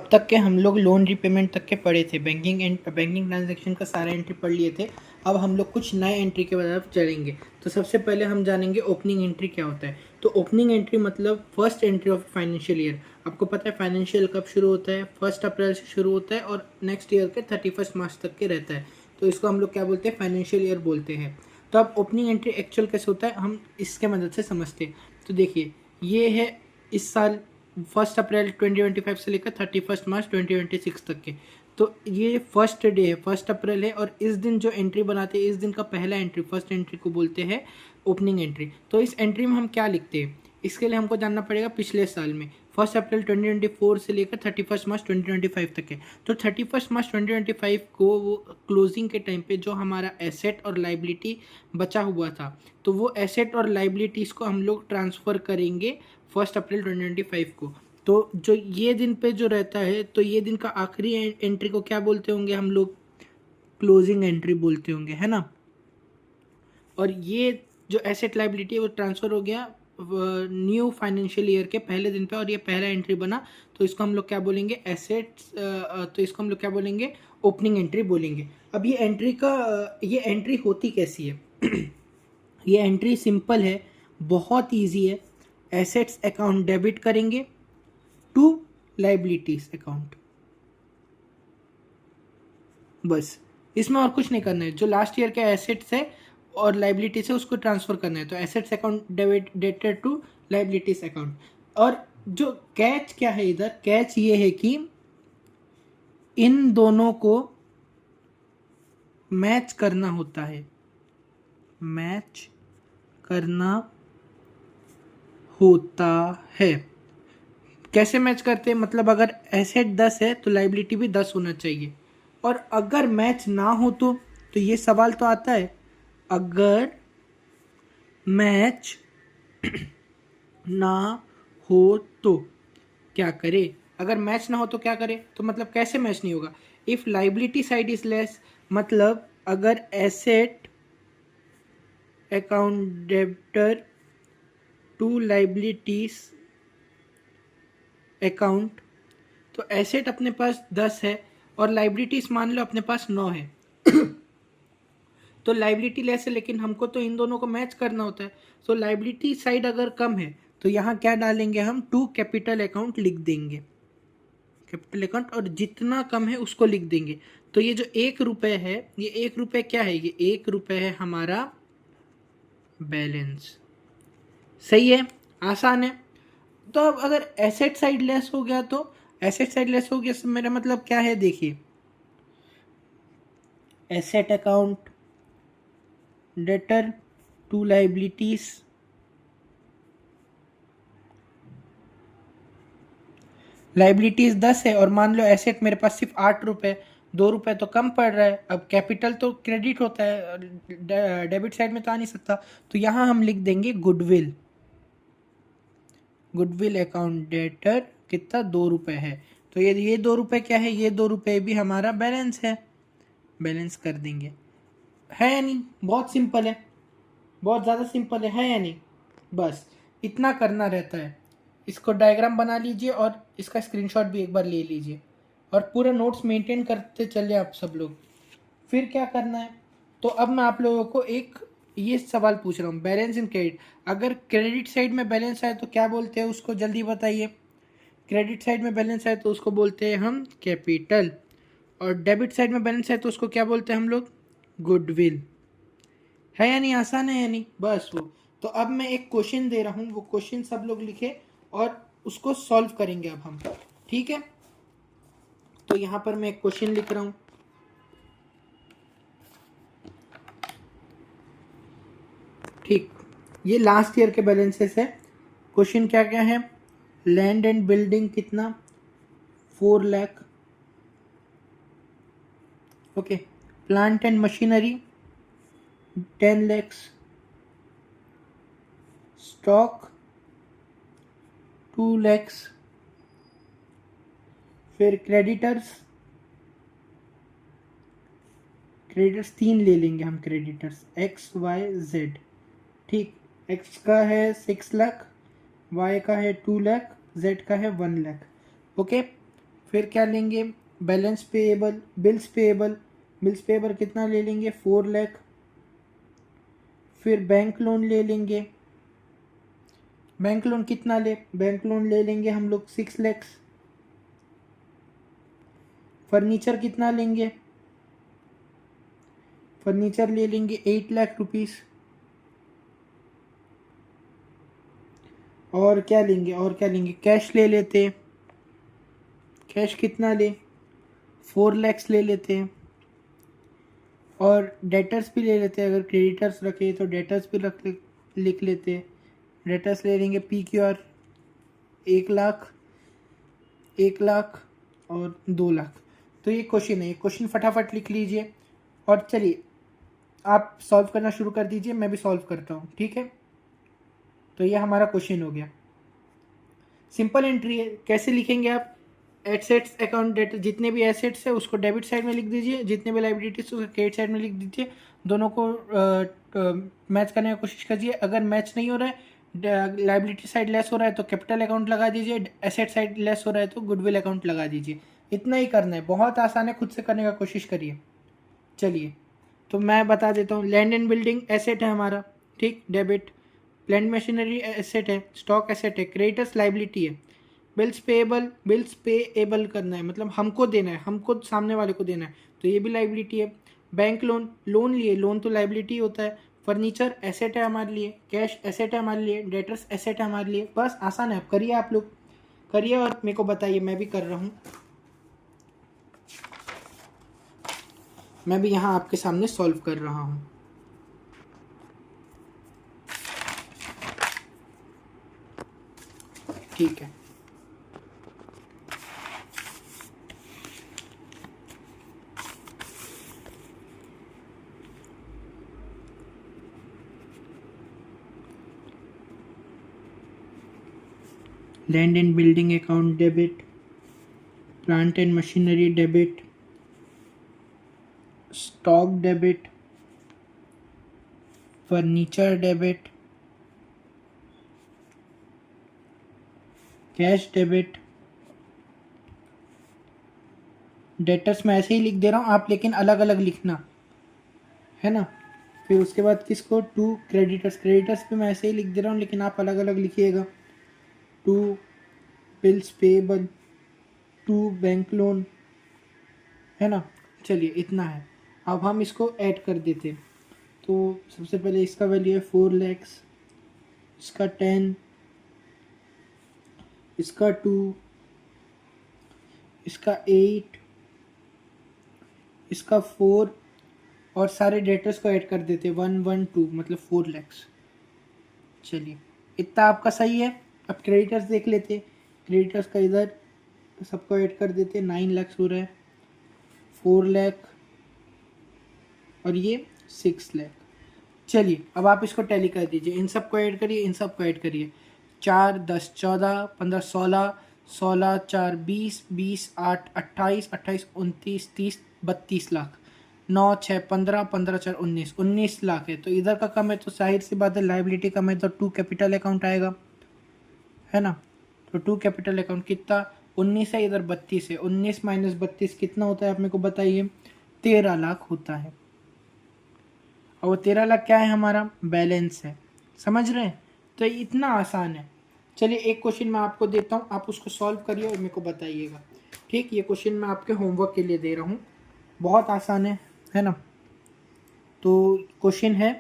अब तक के हम लोग लोन रीपेमेंट तक के पढ़े थे, बैंकिंग ट्रांजैक्शन का सारा एंट्री पढ़ लिए थे। अब हम लोग कुछ नए एंट्री के तरफ चलेंगे। तो सबसे पहले हम जानेंगे ओपनिंग एंट्री क्या होता है। तो ओपनिंग एंट्री मतलब first entry of financial year. आपको पता है फाइनेंशियल कब शुरू होता है, 1 अप्रैल से शुरू होता है और नेक्स्ट ईयर के 31 मार्च तक के रहता है। तो इसको हम लोग क्या बोलते हैं, फाइनेंशियल ईयर बोलते हैं। तो अब ओपनिंग एंट्री एक्चुअल कैसे होता है हम इसके मदद से समझते हैं। तो देखिए, ये है इस साल 1 अप्रैल 2025 से लेकर 31 मार्च 2026 तक के। तो ये फर्स्ट डे है, 1 अप्रैल है, और इस दिन जो एंट्री बनाते हैं, इस दिन का पहला एंट्री, फर्स्ट एंट्री को बोलते हैं ओपनिंग एंट्री। तो इस एंट्री में हम क्या लिखते हैं, इसके लिए हमको जानना पड़ेगा पिछले साल में 1 अप्रैल 2024 से लेकर 31 मार्च 2025 तक है। तो 31 मार्च 2025 को वो क्लोजिंग के टाइम पे जो हमारा एसेट और लाइबिलिटी बचा हुआ था, तो वो एसेट और लाइबिलिटीज़ को हम लोग ट्रांसफ़र करेंगे 1 अप्रैल 2025 को। तो जो ये दिन पे जो रहता है, तो ये दिन का आखिरी एंट्री को क्या बोलते होंगे हम लोग, क्लोजिंग एंट्री बोलते होंगे, है ना। और ये जो एसेट लाइबिलिटी है वो ट्रांसफ़र हो गया न्यू फाइनेंशियल ईयर के पहले दिन पे, और ये पहला एंट्री बना, तो इसको हम लोग क्या बोलेंगे, एसेट्स। तो इसको हम लोग क्या बोलेंगे, ओपनिंग एंट्री बोलेंगे। अब ये एंट्री का ये एंट्री होती कैसी है ये एंट्री सिंपल है, बहुत इजी है। एसेट्स अकाउंट डेबिट करेंगे टू लाइबिलिटीज अकाउंट, बस। इसमें और कुछ नहीं करना है। जो लास्ट ईयर के एसेट्स है और लाइबिलिटीज है उसको ट्रांसफर करना है। तो assets account debited to liabilities account. और जो कैच क्या है इधर, कैच ये है कि इन दोनों को मैच करना होता है, मैच करना होता है। कैसे मैच करते हैं, मतलब अगर एसेट 10 है तो लाइबिलिटी भी 10 होना चाहिए। और अगर मैच ना हो तो ये सवाल तो आता है, अगर मैच ना हो तो क्या करे। अगर मैच ना हो तो क्या करे, तो मतलब कैसे मैच नहीं होगा, if liability side is less, मतलब अगर asset account debited to liabilities account, तो एसेट अपने पास 10 है और लाइबिलिटीज मान लो अपने पास 9 है। तो लाइबिलिटी लेस है, लेकिन हमको तो इन दोनों को मैच करना होता है। तो लाइबिलिटी साइड अगर कम है तो यहाँ क्या डालेंगे हम, टू कैपिटल अकाउंट लिख देंगे, कैपिटल अकाउंट, और जितना कम है उसको लिख देंगे। तो ये जो 1 रुपये है, ये 1 रुपये क्या है, ये 1 रुपये है हमारा बैलेंस। सही है, आसान है। तो अब अगर एसेट साइड लेस हो गया, तो एसेट साइड लेस हो गया तो मेरा मतलब क्या है, देखिए, asset account debtor to liabilities, liabilities 10 है और मान लो एसेट मेरे पास सिर्फ 8 रुपये, 2 रुपये तो कम पड़ रहा है। अब कैपिटल तो क्रेडिट होता है, डेबिट साइड में तो आ नहीं सकता। तो यहाँ हम लिख देंगे गुडविल, गुडविल अकाउंट डेटर कितना, 2 रुपये है। तो ये 2 रुपये क्या है, ये 2 रुपये भी हमारा बैलेंस है, बैलेंस कर देंगे। है या नहीं, बहुत सिंपल है, बहुत ज़्यादा सिंपल है या नहीं। बस इतना करना रहता है। इसको डायग्राम बना लीजिए और इसका स्क्रीनशॉट भी एक बार ले लीजिए, और पूरा नोट्स मेंटेन करते चलिए आप सब लोग। फिर क्या करना है, तो अब मैं आप लोगों को एक ये सवाल पूछ रहा हूँ, बैलेंस इन क्रेडिट। अगर क्रेडिट साइड में बैलेंस आए तो क्या बोलते हैं उसको, जल्दी बताइए। क्रेडिट साइड में बैलेंस आए तो उसको बोलते हैं हम कैपिटल, और डेबिट साइड में बैलेंस आए तो उसको क्या बोलते हैं हम लोग, गुडविल। है या नहीं, आसान है या नहीं, बस वो। तो अब मैं एक क्वेश्चन दे रहा हूँ, वो क्वेश्चन सब लोग लिखे और उसको सॉल्व करेंगे अब हम, ठीक है। तो यहाँ पर मैं एक क्वेश्चन लिख रहा हूँ, ठीक। ये लास्ट ईयर के बैलेंसेस है। क्वेश्चन क्या क्या है, लैंड एंड बिल्डिंग कितना, 4 lakh, okay. Plant and machinery 10 lakhs, stock 2 lakhs, फिर क्रेडिटर्स 3 ले लेंगे हम, क्रेडिटर्स एक्स वाई जेड, ठीक। एक्स का है 6 लाख, वाई का है 2 लाख, जेड का है 1 लाख, ओके। फिर क्या लेंगे, balance payable, bills payable, bills payable कितना ले लेंगे 4 लाख। फिर बैंक लोन ले लेंगे, बैंक लोन कितना ले, बैंक लोन ले लेंगे हम लोग 6 लाख। फर्नीचर कितना लेंगे, फर्नीचर ले लेंगे 8 लाख रुपीस। और क्या लेंगे, और क्या लेंगे, कैश ले लेते, कैश कितना ले 4 लाख ले लेते हैं। और डेटर्स भी ले लेते हैं, अगर क्रेडिटर्स रखे तो डेटर्स भी लिख लेते हैं। डेटर्स ले लेंगे PQR 1 लाख, 1 लाख और 2 लाख। तो ये क्वेश्चन है, ये क्वेश्चन फटाफट लिख लीजिए और चलिए आप सॉल्व करना शुरू कर दीजिए, मैं भी सॉल्व करता हूँ, ठीक है। तो ये हमारा क्वेश्चन हो गया, सिंपल एंट्री है। कैसे लिखेंगे आप, एसेट्स अकाउंट डेटर, जितने भी एसेट्स है उसको डेबिट साइड में लिख दीजिए, जितने भी लाइबिलिटीज उसको क्रेडिट साइड में लिख दीजिए। दोनों को मैच करने की कोशिश कीजिए। अगर मैच नहीं हो रहा है, लाइबिलिटी साइड लेस हो रहा है तो कैपिटल अकाउंट लगा दीजिए, एसेट साइड लेस हो रहा है तो गुडविल अकाउंट लगा दीजिए। इतना ही करना है, बहुत आसान है, खुद से करने का कोशिश करिए। चलिए तो मैं बता देता हूँ, लैंड एंड बिल्डिंग एसेट है हमारा, ठीक, डेबिट। प्लांट मशीनरी एसेट है, स्टॉक एसेट है। क्रेडिटर्स लाइबिलिटी है। बिल्स पेएबल, बिल्स पेएबल करना है, मतलब हमको देना है, हमको सामने वाले को देना है, तो ये भी लाइबिलिटी है। बैंक लोन, लोन लिए, लोन तो लाइबिलिटी होता है। फर्नीचर एसेट है हमारे लिए, कैश एसेट है हमारे लिए, डेटर्स एसेट है हमारे लिए। बस आसान है, आप करिए, आप लोग करिए और मेरे को बताइए, मैं भी कर रहा हूँ। मैं भी यहाँ आपके सामने सॉल्व कर रहा हूँ। ठीक है, land and building account debit, plant and machinery debit, stock debit, furniture debit, cash debit, debtors मैं ऐसे ही लिख दे रहा हूँ आप, लेकिन अलग अलग लिखना है ना। फिर उसके बाद किसको, टू क्रेडिटर्स, क्रेडिटर्स पे मैं ऐसे ही लिख दे रहा हूँ लेकिन आप अलग अलग लिखिएगा। To bills payable, to bank loan, है ना। चलिए इतना है, अब हम इसको ऐड कर देते। तो सबसे पहले इसका वैल्यू है 4 लाख, इसका 10, इसका 2, इसका 8, इसका 4 और सारे डेटर्स को ऐड कर देते 1 1 2, मतलब 4 लाख। चलिए इतना आपका सही है। अब क्रेडिटर्स देख लेते, क्रेडिटर्स का इधर सबको ऐड कर देते, 9 लाख हो रहा है, 4 लाख और ये 6 लाख। चलिए अब आप इसको टैली कर दीजिए, इन सबको ऐड करिए, इन सबको ऐड करिए। 4 10 14 15 16, 16 4 20, 20 8 28, 28 29 30 32 लाख। 9 6 15, 15 4 19, 19 लाख है। तो इधर का कम है तो जाहिर सी बात है लाइबिलिटी कम है, तो 2 कैपिटल अकाउंट आएगा, है ना। तो 2 कैपिटल अकाउंट कितना, 19 है, इधर 32 है, 19 माइनस 32 कितना होता है आप मेरे को बताइए, 13 लाख होता है। और वो 13 लाख क्या है, हमारा बैलेंस है, समझ रहे हैं। तो ये इतना आसान है। चलिए एक क्वेश्चन मैं आपको देता हूँ, आप उसको सॉल्व करिए और मेरे को बताइएगा, ठीक। ये क्वेश्चन मैं आपके होमवर्क के लिए दे रहा हूँ, बहुत आसान है ना। तो क्वेश्चन है,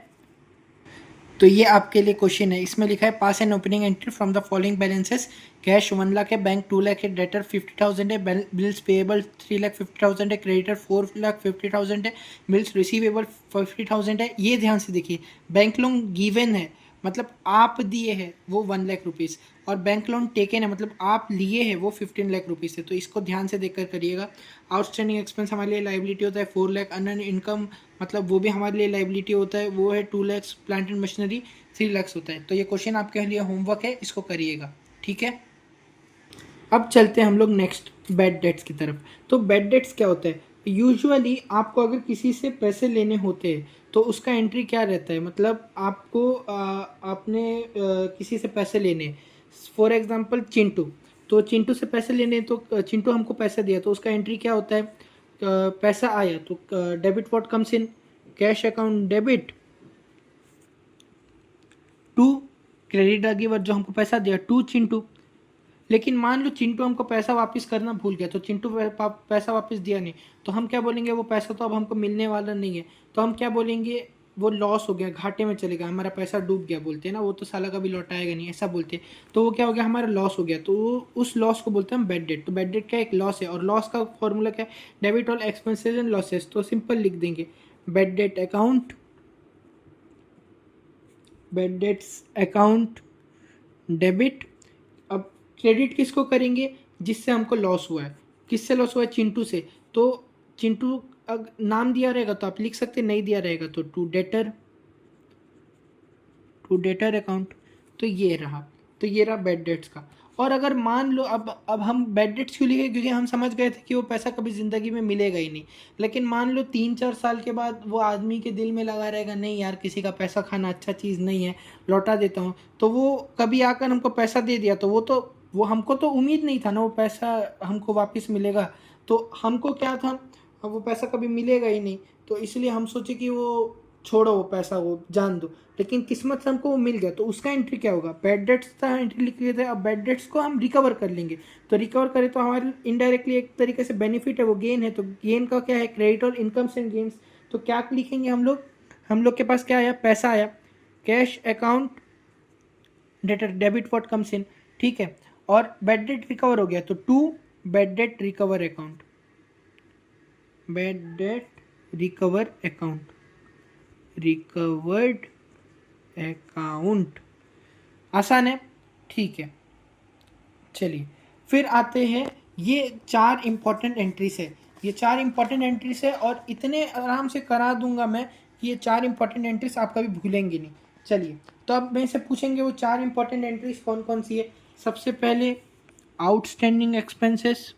तो ये आपके लिए क्वेश्चन है, इसमें लिखा है pass an opening entry from the following balances. Cash 1 lakh है, बैंक 2 लाख है, डेटर 50,000 है, बिल्स पेएबल 3,50,000 है, क्रेडिटर 4,50,000 है, बिल्स रिसीवेबल 50,000 है। ये ध्यान से देखिए, बैंक लोन गिवन है मतलब आप दिए हैं वो 1 लाख रुपीज़, और बैंक लोन टेकन है मतलब आप लिए हैं वो 15 लाख रुपीज़ है। तो इसको ध्यान से देखकर करिएगा। आउटस्टैंडिंग एक्सपेंस हमारे लिए लाइबिलिटी होता है 4 लाख, अनअर्न्ड इनकम मतलब वो भी हमारे लिए लाइबिलिटी होता है, वो है 2 lakh, plant and machinery 3 lakh होता है। तो ये क्वेश्चन आपके लिए होमवर्क है, इसको करिएगा, ठीक है। अब चलते हैं हम लोग नेक्स्ट बैड डेट्स की तरफ। तो बैड डेट्स क्या होता है, यूजुअली आपको अगर किसी से पैसे लेने होते हैं तो उसका एंट्री क्या रहता है, मतलब आपको आपने किसी से पैसे लेने, फॉर एग्जांपल चिंटू, तो चिंटू से पैसे लेने, तो चिंटू हमको पैसा दिया तो उसका एंट्री क्या होता है, पैसा आया तो debit what comes in, cash account debit to credit giver जो हमको पैसा दिया टू चिंटू। लेकिन मान लो चिंटू हमको पैसा वापस करना भूल गया, तो चिंटू पैसा वापस दिया नहीं, तो हम क्या बोलेंगे, वो पैसा तो अब हमको मिलने वाला नहीं है, तो हम क्या बोलेंगे, वो लॉस हो गया, घाटे में चले गया, हमारा पैसा डूब गया बोलते हैं ना, वो तो साला कभी लौटाएगा नहीं, ऐसा बोलते हैं। तो वो क्या हो गया, हमारा लॉस हो गया, तो उस लॉस को बोलते हैं हम बैड डेट। तो बैड डेट क्या एक लॉस है, और लॉस का फॉर्मूला क्या है, debit all expenses and losses. तो सिंपल लिख देंगे bad debt account, bad debts account debit. अब क्रेडिट किसको करेंगे, जिससे हमको लॉस हुआ है, किससे लॉस हुआ है, चिंटू से। तो चिंटू नाम दिया रहेगा तो आप लिख सकते, नहीं दिया रहेगा तो टू डेटर अकाउंट। तो ये रहा बैड डेट्स का। और अगर मान लो अब हम बैड डेट्स क्यों लिखे, क्योंकि हम समझ गए थे कि वो पैसा कभी ज़िंदगी में मिलेगा ही नहीं। लेकिन मान लो 3-4 साल के बाद वो आदमी के दिल में लगा रहेगा, नहीं यार किसी का पैसा खाना अच्छा चीज़ नहीं है, लौटा देता हूँ, तो वो कभी आकर हमको पैसा दे दिया, तो वो हमको तो उम्मीद नहीं था ना वो पैसा हमको वापस मिलेगा, तो हमको क्या था, अब वो पैसा कभी मिलेगा ही नहीं, तो इसलिए हम सोचे कि वो छोड़ो, वो पैसा वो जान दो। लेकिन किस्मत से हमको वो मिल गया, तो उसका एंट्री क्या होगा, बैड डेट्स का एंट्री लिख लिए थे। अब बैड डेट्स को हम रिकवर कर लेंगे, तो रिकवर करें तो हमारे इनडायरेक्टली एक तरीके से बेनिफिट है, वो गेन है, तो गेन का क्या है, क्रेडिट और इनकम्स एंड गेन्स। तो क्या लिखेंगे हम लोग के पास क्या आया, पैसा आया, cash account debtor debit what comes in, ठीक है। और बैड डेट रिकवर हो गया, तो to bad debt recover account, bad debt recover account, recovered account. आसान है, ठीक है। चलिए फिर आते हैं, ये 4 इंपॉर्टेंट एंट्रीज है, ये 4 इंपॉर्टेंट एंट्रीज है, और इतने आराम से करा दूंगा मैं कि ये 4 इंपॉर्टेंट एंट्रीज आप कभी भूलेंगे नहीं। चलिए, तो अब मेरे से पूछेंगे वो 4 इंपॉर्टेंट एंट्रीज कौन कौन सी है। सबसे पहले outstanding expenses,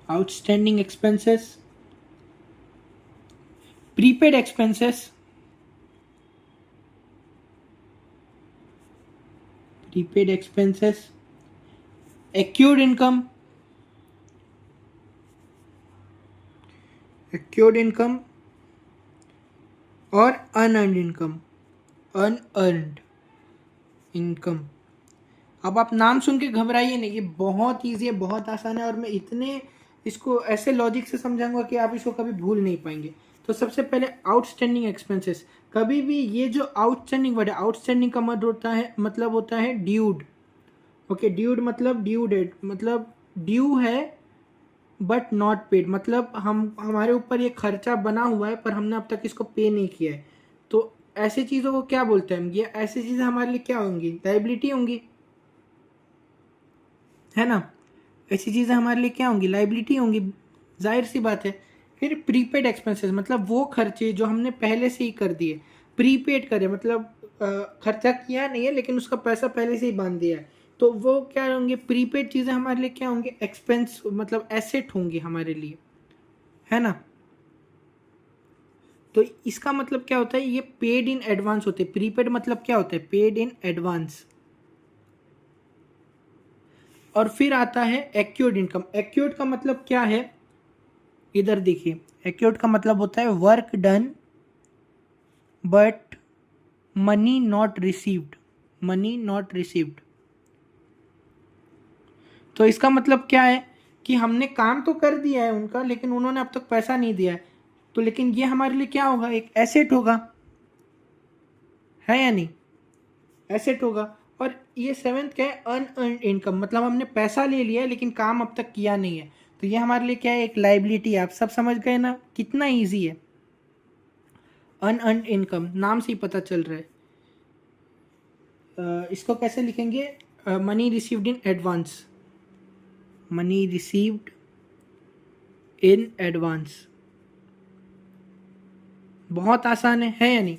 outstanding expenses, prepaid expenses, prepaid expenses, accrued income, accrued income, और अनअर्न्ड इनकम, अनअर्न्ड इनकम। अब आप नाम सुन के घबराइए नहीं, ये बहुत ईजी है, बहुत आसान है, और मैं इतने इसको ऐसे लॉजिक से समझाऊंगा कि आप इसको कभी भूल नहीं पाएंगे। तो सबसे पहले आउटस्टैंडिंग एक्सपेंसेस। कभी भी ये जो आउटस्टैंडिंग वर्ड है, आउटस्टैंडिंग का मतलब होता है ड्यूड। ओके, ड्यूड मतलब ड्यू डेट, मतलब ड्यू है बट नॉट पेड, मतलब हमारे ऊपर ये खर्चा बना हुआ है पर हमने अब तक इसको पे नहीं किया है। तो ऐसी चीज़ों को क्या बोलते हैं हम, ये ऐसी चीज़ें हमारे लिए क्या होंगी, लाइबिलिटी होंगी, है ना। ऐसी चीज़ें हमारे लिए क्या होंगी, लाइबिलिटी होंगी, जाहिर सी बात है। फिर प्रीपेड एक्सपेंसेस, मतलब वो खर्चे जो हमने पहले से ही कर दिए, प्रीपेड करे मतलब खर्चा किया नहीं है लेकिन उसका पैसा पहले से ही बांध दिया है, तो वो क्या होंगे, प्रीपेड चीज़ें हमारे लिए क्या होंगे, एक्सपेंस मतलब एसेट होंगी हमारे लिए, है ना। तो इसका मतलब क्या होता है, ये पेड इन एडवांस होते हैं। प्रीपेड मतलब क्या होता है, पेड इन एडवांस। और फिर आता है एक्यूर्ड इनकम। एक्यूर्ड का मतलब क्या है, इधर देखिए, एक्यूर्ड का मतलब होता है work done but money not received, money not received. तो इसका मतलब क्या है कि हमने काम तो कर दिया है उनका, लेकिन उन्होंने अब तक पैसा नहीं दिया है, तो लेकिन ये हमारे लिए क्या होगा, एक एसेट होगा, है या नहीं, एसेट होगा। और ये 7th क्या है, अनअर्न्ड इनकम, मतलब हमने पैसा ले लिया है लेकिन काम अब तक किया नहीं है, तो ये हमारे लिए क्या है, एक लाइबिलिटी है। आप सब समझ गए ना, कितना ईजी है। अनअर्न्ड इनकम नाम से ही पता चल रहा है। इसको कैसे लिखेंगे, money received in advance, money received in advance. बहुत आसान है या नहीं।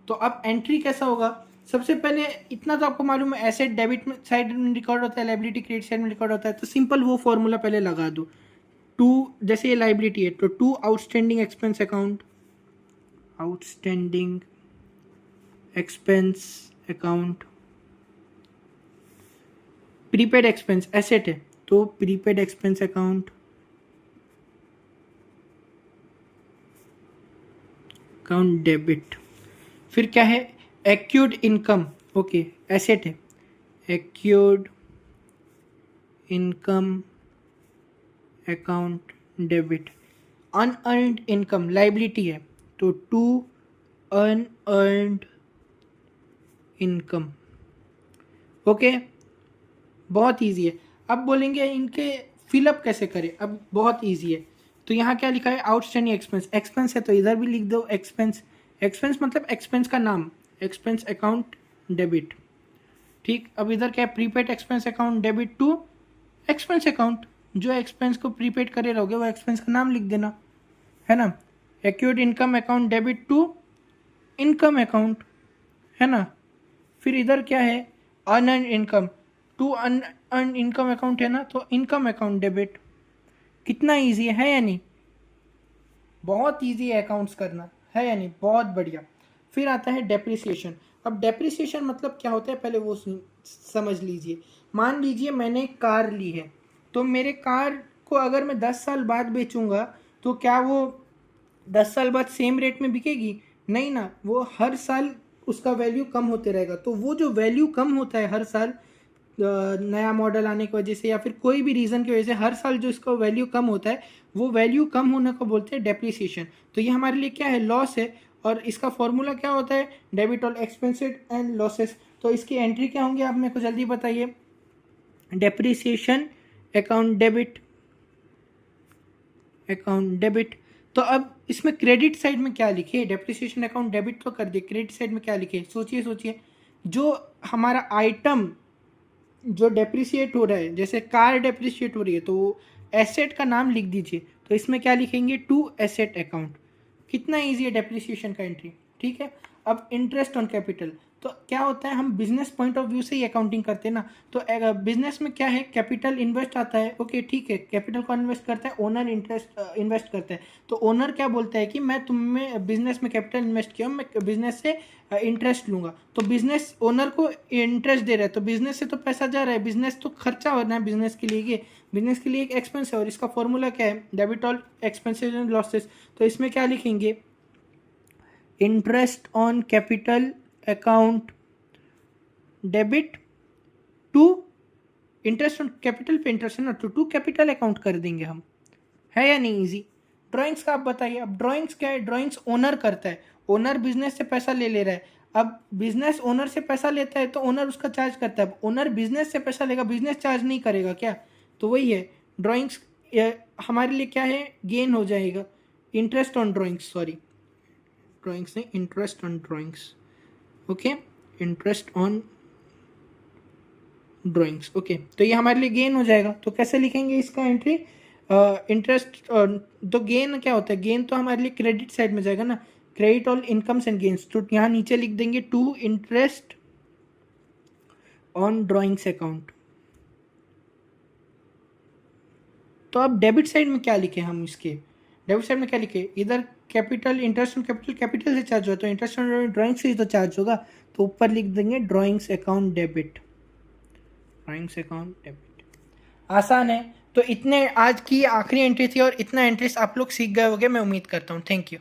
तो अब एंट्री कैसा होगा, सबसे पहले इतना तो आपको मालूम है, एसेट डेबिट में साइड में रिकॉर्ड होता है, लाइबिलिटी क्रेडिट साइड में रिकॉर्ड होता है, तो सिंपल वो फॉर्मूला पहले लगा दो। टू, जैसे ये लाइबिलिटी है तो to outstanding expense account, outstanding expense account, prepaid expense asset है तो prepaid expense account, account debit. फिर क्या है, एक्यूड इनकम, ओके एसेट है, accrued income account debit. Unearned income liability है तो टू अनअर्न्ड इनकम, ओके बहुत इजी है। अब बोलेंगे इनके फिलअप कैसे करें, अब बहुत इजी है। तो यहाँ क्या लिखा है, आउटस्टैंडिंग एक्सपेंस, एक्सपेंस है तो इधर भी लिख दो एक्सपेंस, एक्सपेंस मतलब एक्सपेंस का नाम, एक्सपेंस अकाउंट डेबिट, ठीक। अब इधर क्या है, prepaid expense account debit to expense account, जो एक्सपेंस को प्रीपेड करे रहोगे वो एक्सपेंस का नाम लिख देना, है ना। Accrued income account debit to income account, है ना। फिर इधर क्या है, unearned income to unearned income account है ना, तो इनकम अकाउंट डेबिट। कितना इजी है या नहीं, बहुत इजी है अकाउंट्स करना, है या नहीं, बहुत बढ़िया। फिर आता है डेप्रिसिएशन। अब डेप्रिसिएशन मतलब क्या होता है पहले वो समझ लीजिए। मान लीजिए मैंने कार ली है, तो मेरे कार को अगर मैं 10 साल बाद बेचूंगा तो क्या वो 10 साल बाद सेम रेट में बिकेगी, नहीं ना, वो हर साल उसका वैल्यू कम होते रहेगा। तो वो जो वैल्यू कम होता है हर साल, नया मॉडल आने की वजह से या फिर कोई भी रीज़न की वजह से हर साल जो इसका वैल्यू कम होता है, वो वैल्यू कम होने को बोलते हैं डेप्रिसिएशन। तो ये हमारे लिए क्या है, लॉस है। और इसका फॉर्मूला क्या होता है, debit all expenses and losses. तो इसकी एंट्री क्या होंगे आप मेरे को जल्दी बताइए। Depreciation account debit, account debit. तो अब इसमें क्रेडिट साइड में क्या लिखे, डेप्रिसिएशन अकाउंट डेबिट तो कर दिए, क्रेडिट साइड में क्या लिखे, सोचिए सोचिए। जो हमारा आइटम जो डेप्रिसिएट हो रहा है, जैसे कार डेप्रिसिएट हो रही है तो एसेट का नाम लिख दीजिए। तो इसमें क्या लिखेंगे, टू एसेट अकाउंट। कितना इजी है डेप्रिसिएशन का एंट्री, ठीक है। अब इंटरेस्ट ऑन कैपिटल, तो क्या होता है, हम बिजनेस पॉइंट ऑफ व्यू से ही अकाउंटिंग करते हैं ना। तो बिजनेस में क्या है, कैपिटल इन्वेस्ट आता है, ओके ठीक है, कैपिटल को इन्वेस्ट करता है ओनर, इंटरेस्ट इन्वेस्ट करता है। तो ओनर क्या बोलता है कि मैं तुम्हें बिजनेस में कैपिटल इन्वेस्ट किया, मैं बिजनेस से इंटरेस्ट लूंगा। तो बिजनेस ओनर को इंटरेस्ट दे रहा है, तो बिजनेस से तो पैसा जा रहा है, बिजनेस तो खर्चा हो रहा है बिजनेस के लिए, ये बिजनेस के लिए एक एक्सपेंस है। और इसका फॉर्मूला क्या है, debit all expenses and losses. तो इसमें क्या लिखेंगे, interest on capital account debit to, interest on capital पे इंटरेस्ट है ना, तो टू कैपिटल अकाउंट कर देंगे हम, है या नहीं इजी। ड्राइंग्स का आप बताइए। अब ड्राइंग्स क्या है, ड्राइंग्स ओनर करता है, ओनर बिजनेस से पैसा ले रहा है। अब बिजनेस ओनर से पैसा लेता है तो ओनर उसका चार्ज करता है। अब ओनर बिजनेस से पैसा लेगा, बिजनेस चार्ज नहीं करेगा क्या, तो वही है ड्राइंग्स। हमारे लिए क्या है, गेन हो जाएगा, interest on drawings, sorry drawings नहीं, interest on drawings, okay interest on drawings, okay. तो ये हमारे लिए गेन हो जाएगा। तो कैसे लिखेंगे इसका एंट्री, इंटरेस्ट, तो गेन क्या होता है, गेन तो हमारे लिए क्रेडिट साइड में जाएगा ना, credit all incomes and gains. तो यहाँ नीचे लिख देंगे to interest on drawings account. तो अब डेबिट साइड में क्या लिखे हम, इसके डेबिट साइड में क्या लिखे, इधर capital, interest on capital, capital से चार्ज होगा तो इंटरेस्ट ऑन ड्राइंग से ही तो चार्ज होगा। तो ऊपर लिख देंगे drawings account debit, drawings account debit. आसान है। तो इतने आज की आखिरी एंट्री थी और इतना एंट्रीज आप लोग सीख गए होंगे मैं उम्मीद करता हूँ। Thank you.